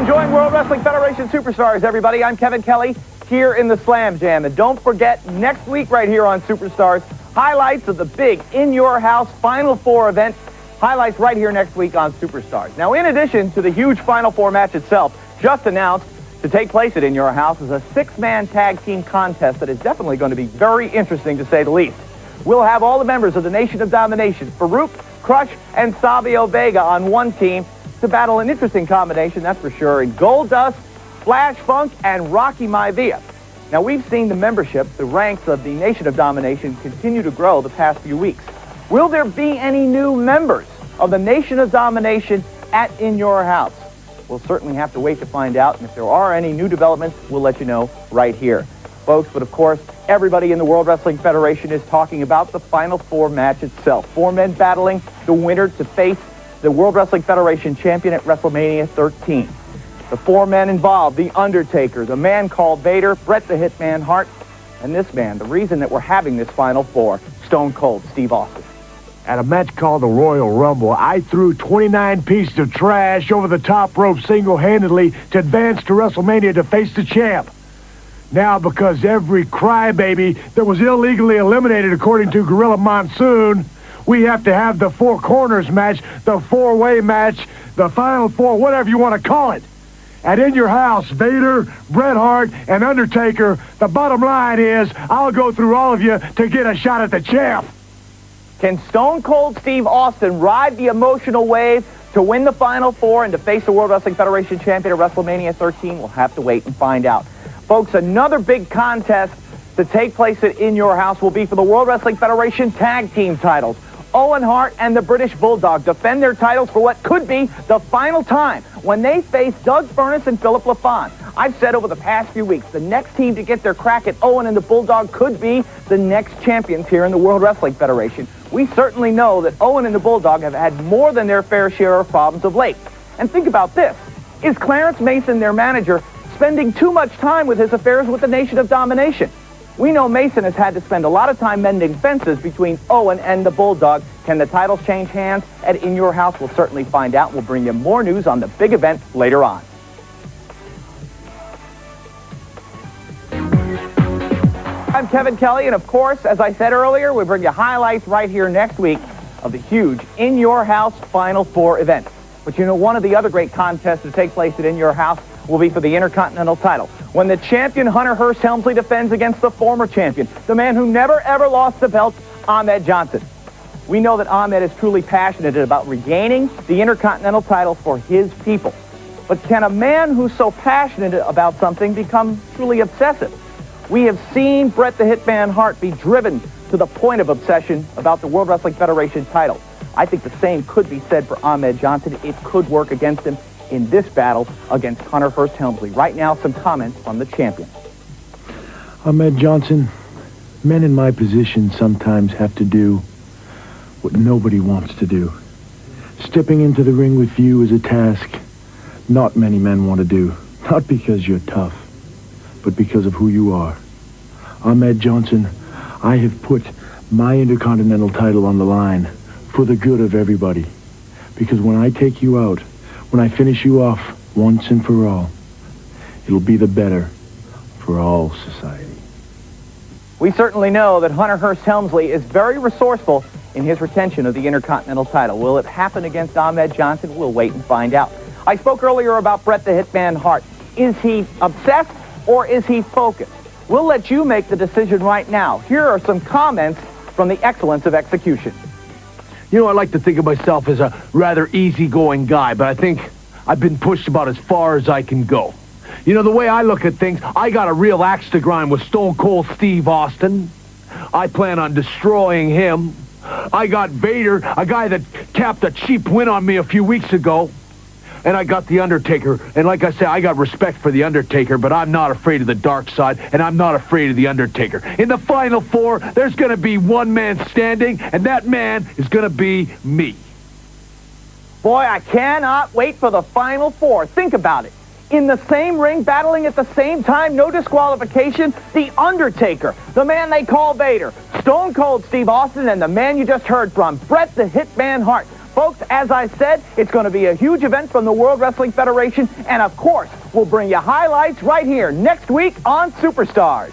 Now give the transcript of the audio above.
Enjoying World Wrestling Federation Superstars, everybody. I'm Kevin Kelly here in the Slam Jam. And don't forget, next week right here on Superstars, highlights of the big In Your House Final Four event. Highlights right here next week on Superstars. Now, in addition to the huge Final Four match itself, just announced to take place at In Your House is a six-man tag team contest that is definitely going to be very interesting, to say the least. We'll have all the members of the Nation of Domination, Farouk, Crush, and Savio Vega on one team to battle an interesting combination, that's for sure, in Goldust, Flash Funk, and Rocky Maivia. Now, we've seen the membership, the ranks of the Nation of Domination, continue to grow the past few weeks. Will there be any new members of the Nation of Domination at In Your House? We'll certainly have to wait to find out, and if there are any new developments, we'll let you know right here. Folks, but of course, everybody in the World Wrestling Federation is talking about the Final Four match itself. Four men battling the winner to face the World Wrestling Federation champion at WrestleMania 13. The four men involved, The Undertaker, the man called Vader, Bret the Hitman Hart, and this man, the reason that we're having this Final Four, Stone Cold Steve Austin. At a match called the Royal Rumble, I threw 29 pieces of trash over the top rope single-handedly to advance to WrestleMania to face the champ. Now, because every crybaby that was illegally eliminated according to Gorilla Monsoon, we have to have the Four Corners match, the four-way match, the Final Four, whatever you want to call it. At In Your House, Vader, Bret Hart, and Undertaker, the bottom line is I'll go through all of you to get a shot at the champ. Can Stone Cold Steve Austin ride the emotional wave to win the Final Four and to face the World Wrestling Federation champion at WrestleMania 13? We'll have to wait and find out. Folks, another big contest to take place at In Your House will be for the World Wrestling Federation tag team titles. Owen Hart and the British Bulldog defend their titles for what could be the final time when they face Doug Furnas and Philip LaFon. I've said over the past few weeks, the next team to get their crack at Owen and the Bulldog could be the next champions here in the World Wrestling Federation. We certainly know that Owen and the Bulldog have had more than their fair share of problems of late. And think about this. Is Clarence Mason, their manager, spending too much time with his affairs with the Nation of Domination? We know Mason has had to spend a lot of time mending fences between Owen and the Bulldog. Can the titles change hands at In Your House? We'll certainly find out. We'll bring you more news on the big event later on. I'm Kevin Kelly, and of course, as I said earlier, we bring you highlights right here next week of the huge In Your House Final Four event. But you know, one of the other great contests to take place at In Your House will be for the Intercontinental title, when the champion Hunter Hearst Helmsley defends against the former champion, the man who never ever lost the belt, Ahmed Johnson. We know that Ahmed is truly passionate about regaining the Intercontinental title for his people. But can a man who's so passionate about something become truly obsessive? We have seen Bret the Hitman Hart be driven to the point of obsession about the World Wrestling Federation title. I think the same could be said for Ahmed Johnson. It could work against him in this battle against Hunter Hearst Helmsley. Right now, some comments from the champion. Ahmed Johnson, men in my position sometimes have to do what nobody wants to do. Stepping into the ring with you is a task not many men want to do. Not because you're tough, but because of who you are. Ahmed Johnson, I have put my Intercontinental title on the line for the good of everybody. Because when I take you out, when I finish you off once and for all, it'll be the better for all society. We certainly know that Hunter Hearst Helmsley is very resourceful in his retention of the Intercontinental title. Will it happen against Ahmed Johnson? We'll wait and find out. I spoke earlier about Bret the Hitman Hart. Is he obsessed or is he focused? We'll let you make the decision right now. Here are some comments from the excellence of execution. You know, I like to think of myself as a rather easygoing guy, but I think I've been pushed about as far as I can go. You know, the way I look at things, I got a real axe to grind with Stone Cold Steve Austin. I plan on destroying him. I got Vader, a guy that capped a cheap win on me a few weeks ago. And I got The Undertaker. And like I said, I got respect for The Undertaker, but I'm not afraid of the dark side, and I'm not afraid of The Undertaker. In the Final Four, there's going to be one man standing, and that man is going to be me. Boy, I cannot wait for the Final Four. Think about it. In the same ring, battling at the same time, no disqualification, The Undertaker, the man they call Vader, Stone Cold Steve Austin, and the man you just heard from, Bret the Hitman Hart. Folks, as I said, it's going to be a huge event from the World Wrestling Federation, and of course, we'll bring you highlights right here next week on Superstars.